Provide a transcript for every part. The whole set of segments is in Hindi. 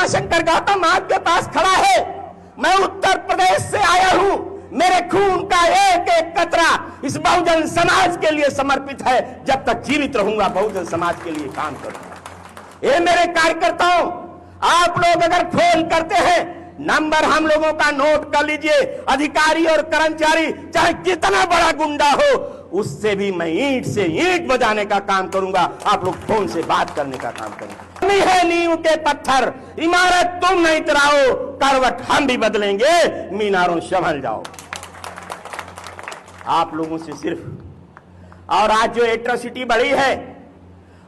उमाशंकर गौतम आपके पास खड़ा है। मैं उत्तर प्रदेश से आया हूं, मेरे खून का एक एक कतरा इस बहुजन समाज के लिए समर्पित है। जब तक जीवित रहूंगा बहुजन समाज के लिए काम करूंगा। ये मेरे कार्यकर्ताओं, आप लोग अगर फेल करते हैं, नंबर हम लोगों का नोट कर लीजिए। अधिकारी और कर्मचारी चाहे कितना बड़ा गुंडा हो, उससे भी मैं ईंट से ईंट बजाने का काम करूंगा। आप लोग फोन से बात करने का काम करेंगे। नहीं है नींव के पत्थर, इमारत तुम नहीं तराओ, करवट हम भी बदलेंगे, मीनारों संभल जाओ। आप लोगों से सिर्फ। और आज जो एट्रोसिटी बढ़ी है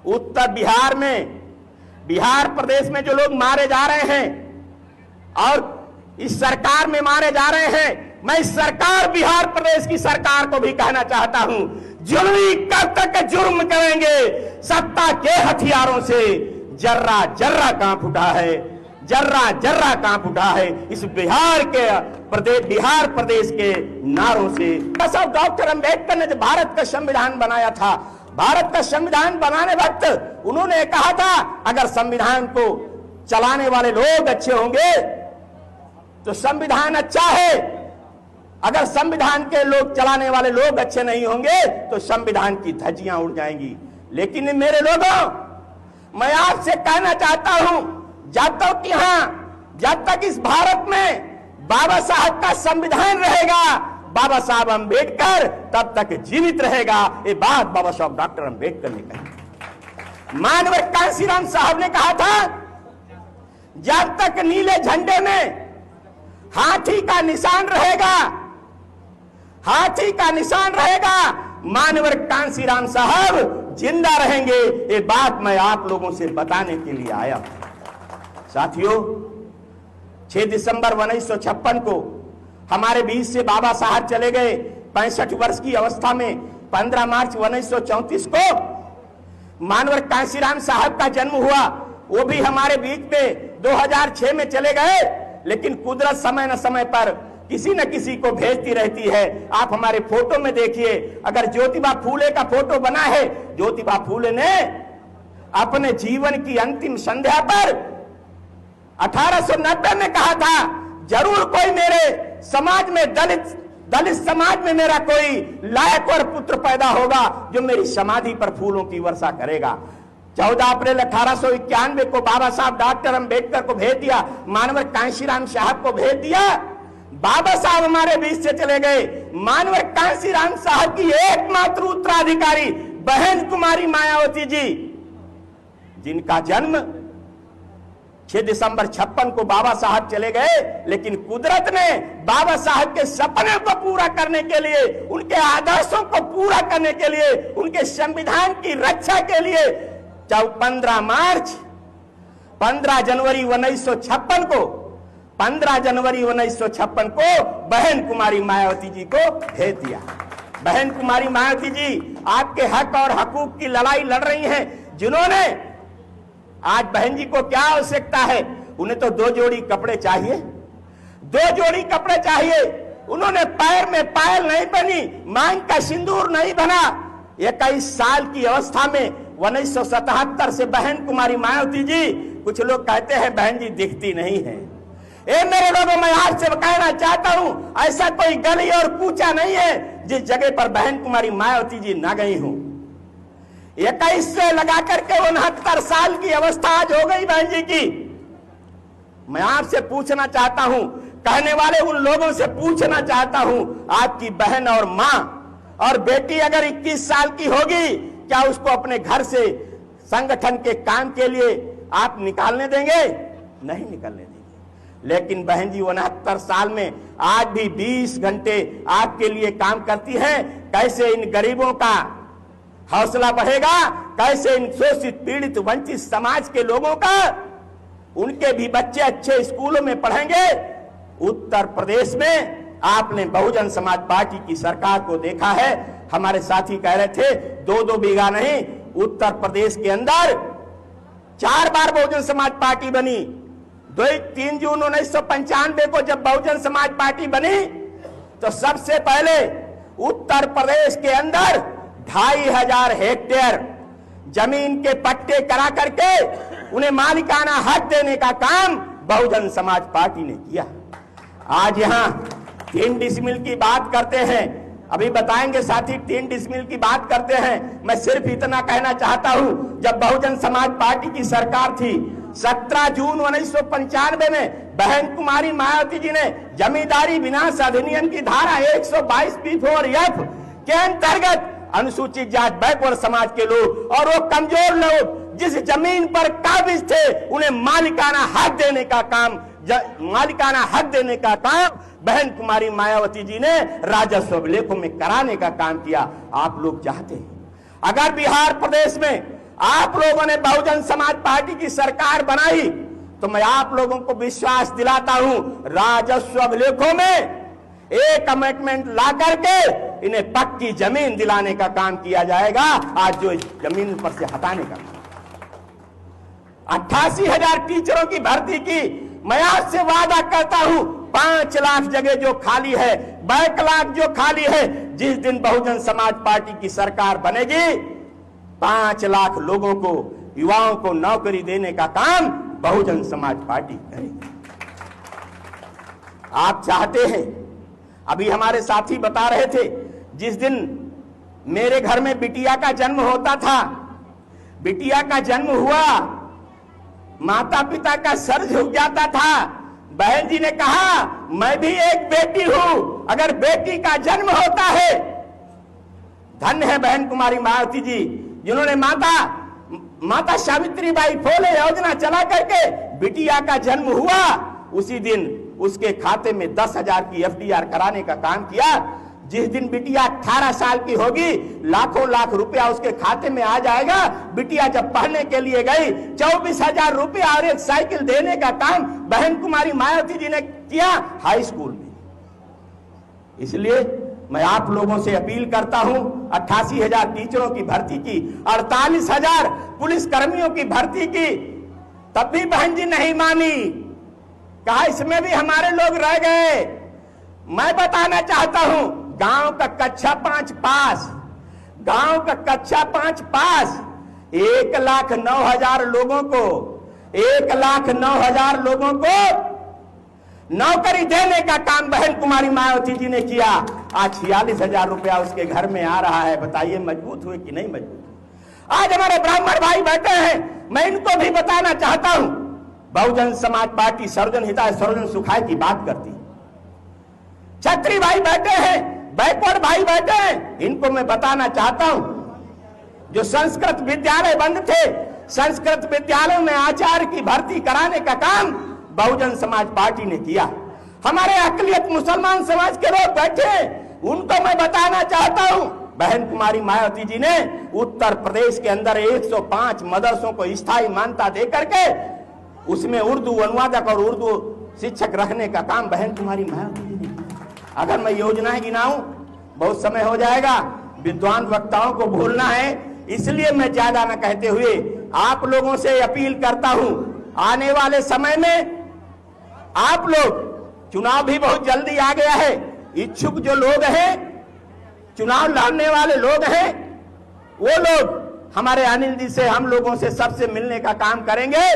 उत्तर बिहार में, बिहार प्रदेश में जो लोग मारे जा रहे हैं और इस सरकार में मारे जा रहे हैं, मैं इस सरकार, बिहार प्रदेश की सरकार को भी कहना चाहता हूं, जुल्मी कब तक जुर्म करेंगे? सत्ता के हथियारों से जर्रा जर्रा कांप उठा है, जर्रा जर्रा कांप उठा है इस बिहार प्रदेश के नारों से। डॉक्टर अंबेडकर ने जब भारत का संविधान बनाया था, भारत का संविधान बनाने वक्त उन्होंने कहा था अगर संविधान को चलाने वाले लोग अच्छे होंगे तो संविधान अच्छा है, अगर संविधान के लोग चलाने वाले लोग अच्छे नहीं होंगे तो संविधान की धज्जियां उड़ जाएंगी। लेकिन मेरे लोगों, मैं आपसे कहना चाहता हूं, जब तक इस भारत में बाबा साहब का संविधान रहेगा, बाबा साहब अंबेडकर तब तक जीवित रहेगा। ये बात बाबा साहब डॉक्टर अंबेडकर ने कही। मानव कांशीराम साहब ने कहा था, जब तक नीले झंडे में हाथी का निशान रहेगा, हाथी का निशान रहेगा, मानवर कांशीराम साहब जिंदा रहेंगे। ये बात मैं आप लोगों से बताने के लिए आया हूं। साथियों, 6 दिसंबर 1956 को हमारे बीच से बाबा साहब चले गए 65 वर्ष की अवस्था में। 15 मार्च 1934 को मानवर कांशीराम साहब का जन्म हुआ, वो भी हमारे बीच में 2006 में चले गए। लेकिन कुदरत समय न समय पर किसी न किसी को भेजती रहती है। आप हमारे फोटो में देखिए, अगर ज्योतिबा फूले का फोटो बना है, ज्योतिबा फूले ने अपने जीवन की अंतिम संध्या पर 1890 में कहा था, जरूर कोई मेरे समाज में, दलित समाज में मेरा कोई लायक और पुत्र पैदा होगा जो मेरी समाधि पर फूलों की वर्षा करेगा। 14 अप्रैल 1891 को बाबा साहब डॉक्टर अंबेडकर को भेज दिया, मानवर कांशीराम साहब को भेज दिया। बाबा साहब हमारे बीच से चले गए। मानवर कांशीराम साहब की एकमात्र उत्तराधिकारी बहन कुमारी मायावती जी, जिनका जन्म 6 दिसंबर 56 को बाबा साहब चले गए। लेकिन कुदरत ने बाबा साहब के सपने को पूरा करने के लिए, उनके आदर्शों को पूरा करने के लिए, उनके संविधान की रक्षा के लिए 15 जनवरी 1956 को 15 जनवरी 1956 को बहन कुमारी मायावती जी को भेज दिया। बहन कुमारी मायावती जी आपके हक और हकूक की लड़ाई लड़ रही हैं, जिन्होंने आज बहन जी को क्या आवश्यकता है? उन्हें तो 2 जोड़ी कपड़े चाहिए, 2 जोड़ी कपड़े चाहिए। उन्होंने पैर में पायल नहीं बनी, मांग का सिंदूर नहीं बना। 21 साल की अवस्था में 1977 से बहन कुमारी मायावती जी, कुछ लोग कहते हैं बहन जी दिखती नहीं है। ए मेरे लोगों, मैं आपसे कहना चाहता हूं, ऐसा कोई गली और कूचा नहीं है जिस जगह पर बहन कुमारी मायावती जी ना गई हूं। 21 से लगा करके 69 साल की अवस्था आज हो गई बहन जी की। मैं आपसे पूछना चाहता हूं, कहने वाले उन लोगों से पूछना चाहता हूं, आपकी बहन और मां और बेटी अगर 21 साल की होगी, क्या उसको अपने घर से संगठन के काम के लिए आप निकालने देंगे? नहीं निकालने देंगे। लेकिन बहन जी 69 साल में आज भी 20 घंटे आपके लिए काम करती है। कैसे इन गरीबों का हौसला बढ़ेगा? कैसे इन शोषित, पीड़ित, वंचित समाज के लोगों का, उनके भी बच्चे अच्छे स्कूलों में पढ़ेंगे? उत्तर प्रदेश में आपने बहुजन समाज पार्टी की सरकार को देखा है। हमारे साथी कह रहे थे 2-2 बीघा नहीं, उत्तर प्रदेश के अंदर 4 बार बहुजन समाज पार्टी बनी। 3 जून 1995 को जब बहुजन समाज पार्टी बनी तो सबसे पहले उत्तर प्रदेश के अंदर 2500 हेक्टेयर जमीन के पट्टे करा करके उन्हें मालिकाना हक देने का काम बहुजन समाज पार्टी ने किया। आज यहां 3 डिसमिल की बात करते हैं, अभी बताएंगे साथी 3 डिसमिल की बात करते हैं। मैं सिर्फ इतना कहना चाहता हूं, जब बहुजन समाज पार्टी की सरकार थी 17 जून 1995 में बहन कुमारी मायावती जी ने जमींदारी विनाश अधिनियम की धारा 122(b)(4)(f) के अंतर्गत अनुसूचित जाति बैकवर्ड समाज के लोग और वो कमजोर लोग जिस जमीन पर काबिज थे उन्हें मालिकाना हक देने का काम बहन कुमारी मायावती जी ने राजस्व अभिलेखों में कराने का काम किया। आप लोग चाहते हैं अगर बिहार प्रदेश में आप लोगों ने बहुजन समाज पार्टी की सरकार बनाई तो मैं आप लोगों को विश्वास दिलाता हूं, राजस्व अभिलेखों में एक अमेंडमेंट ला करके इन्हें पक्की जमीन दिलाने का काम किया जाएगा। आज जो जमीन पर से हटाने का 88,000 टीचरों की भर्ती की, मैं आज से वादा करता हूं 5 लाख जगह जो खाली है, बैकलॉग जो खाली है, जिस दिन बहुजन समाज पार्टी की सरकार बनेगी 5 लाख लोगों को, युवाओं को नौकरी देने का काम बहुजन समाज पार्टी करेगी। आप चाहते हैं, अभी हमारे साथी बता रहे थे, जिस दिन मेरे घर में बिटिया का जन्म होता था, बिटिया का जन्म हुआ, माता पिता का सर झुक जाता था। बहन जी ने कहा मैं भी एक बेटी हूं, अगर बेटी का जन्म होता है, धन्य है बहन कुमारी मायावती जी जिन्होंने माता सावित्रीबाई फुले योजना चला करके बिटिया का जन्म हुआ उसी दिन उसके खाते में 10,000 की FDR कराने का काम किया। जिस दिन बिटिया 18 साल की होगी लाखों लाख रुपया उसके खाते में आ जाएगा। बिटिया जब पढ़ने के लिए गई 24,000 रुपया और एक साइकिल देने का काम बहन कुमारी मायावती जी ने किया हाई स्कूल में। इसलिए मैं आप लोगों से अपील करता हूं, 88,000 टीचरों की भर्ती की, 48,000 पुलिस कर्मियों की भर्ती की, तब भी बहन जी नहीं मानी, कहा इसमें भी हमारे लोग रह गए। मैं बताना चाहता हूं, गांव का कक्षा 5 पास, गांव का कक्षा 5 पास 1,09,000 लोगों को, 1,09,000 लोगों को नौकरी देने का काम बहन कुमारी मायावती जी ने किया। आज 46,000 रुपया उसके घर में आ रहा है। बताइए मजबूत हुए कि नहीं मजबूत? आज हमारे ब्राह्मण भाई बैठे हैं, मैं इनको भी बताना चाहता हूं, बहुजन समाज पार्टी सर्वजन हिताय सर्वजन सुखाय की बात करती है। छत्री भाई बैठे हैं, बैकवर्ड भाई बैठे हैं, इनको मैं बताना चाहता हूं, जो संस्कृत विद्यालय बंद थे, संस्कृत विद्यालयों में आचार्य की भर्ती कराने का काम बहुजन समाज पार्टी ने किया। हमारे अकलियत मुसलमान समाज के लोग बैठे, उनको मैं बताना चाहता हूं, बहन कुमारी मायावती जी ने उत्तर प्रदेश के अंदर 105 मदरसों को स्थायी मान्यता देकर के उसमें उर्दू अनुवादक और उर्दू शिक्षक रखने का काम बहन कुमारी मायावती जी ने किया। अगर मैं योजनाएं गिनाऊं बहुत समय हो जाएगा, विद्वान वक्ताओं को भूलना है, इसलिए मैं ज्यादा न कहते हुए आप लोगों से अपील करता हूं, आने वाले समय में आप लोग, चुनाव भी बहुत जल्दी आ गया है, इच्छुक जो लोग हैं, चुनाव लड़ने वाले लोग हैं, वो लोग हमारे अनिल जी से, हम लोगों से सबसे मिलने का काम करेंगे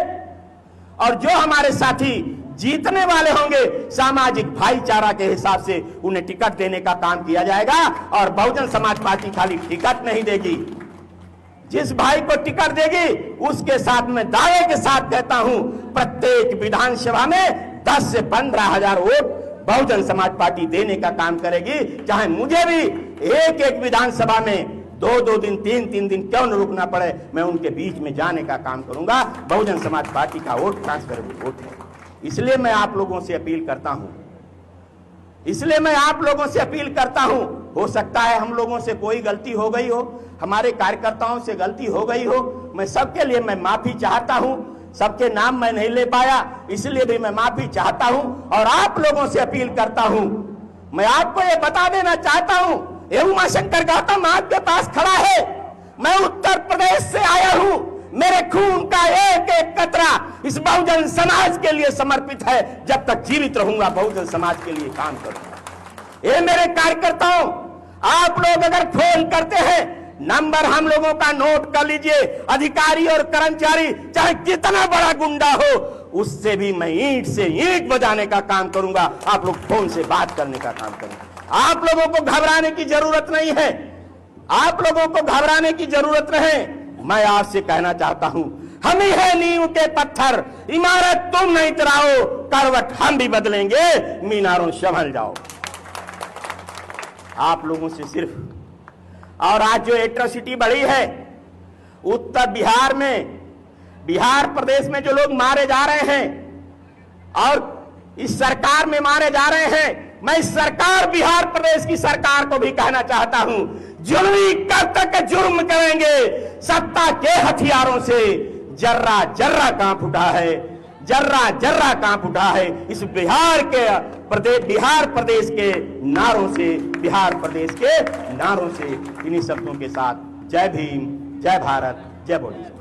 और जो हमारे साथी जीतने वाले होंगे सामाजिक भाईचारा के हिसाब से उन्हें टिकट देने का काम किया जाएगा। और बहुजन समाज पार्टी खाली टिकट नहीं देगी, जिस भाई को टिकट देगी उसके साथ में दावे के साथ कहता हूं, प्रत्येक विधानसभा में 10 से 15,000 वोट बहुजन समाज पार्टी देने का काम करेगी। चाहे मुझे भी एक एक विधानसभा में 2-2 दिन 3-3 दिन क्यों न रुकना पड़े, मैं उनके बीच में जाने का काम करूंगा। बहुजन समाज पार्टी का वोट ट्रांसफरेबल वोट है। इसलिए मैं आप लोगों से अपील करता हूं, इसलिए मैं आप लोगों से अपील करता हूं, हो सकता है हम लोगों से कोई गलती हो गई हो, हमारे कार्यकर्ताओं से गलती हो गई हो, मैं सबके लिए मैं माफी चाहता हूं। सबके नाम मैं नहीं ले पाया, इसलिए भी मैं माफी चाहता हूं और आप लोगों से अपील करता हूं। मैं आपको ये बता देना चाहता हूं, ये उमाशंकर गौतम आपके पास खड़ा है, मैं उत्तर प्रदेश से आया हूं, मेरे खून का एक एक कतरा इस बहुजन समाज के लिए समर्पित है। जब तक जीवित रहूंगा बहुजन समाज के लिए काम करूंगा। ये मेरे कार्यकर्ताओं, आप लोग अगर फोन करते हैं नंबर हम लोगों का नोट कर लीजिए। अधिकारी और कर्मचारी चाहे कितना बड़ा गुंडा हो, उससे भी मैं ईंट से ईंट बजाने का काम करूंगा, आप लोग फोन से बात करने का काम करेंगे। आप लोगों को घबराने की जरूरत नहीं है, आप लोगों को घबराने की जरूरत नहीं। मैं आपसे कहना चाहता हूं, हम ही है नींव के पत्थर, इमारत तुम नहीं गिराओ, करवट हम भी बदलेंगे, मीनारों संभल जाओ। आप लोगों से सिर्फ, और आज जो एट्रोसिटी बढ़ी है उत्तर बिहार में, बिहार प्रदेश में जो लोग मारे जा रहे हैं और इस सरकार में मारे जा रहे हैं, मैं इस सरकार, बिहार प्रदेश की सरकार को भी कहना चाहता हूं, जुल्मी कब तक जुर्म करेंगे? सत्ता के हथियारों से जर्रा जर्रा कांप उठा है, जर्रा जर्रा कांप उठा है इस बिहार प्रदेश के नारों से, बिहार प्रदेश के नारों से। इन्हीं शब्दों के साथ जय भीम, जय भारत, जय बोले।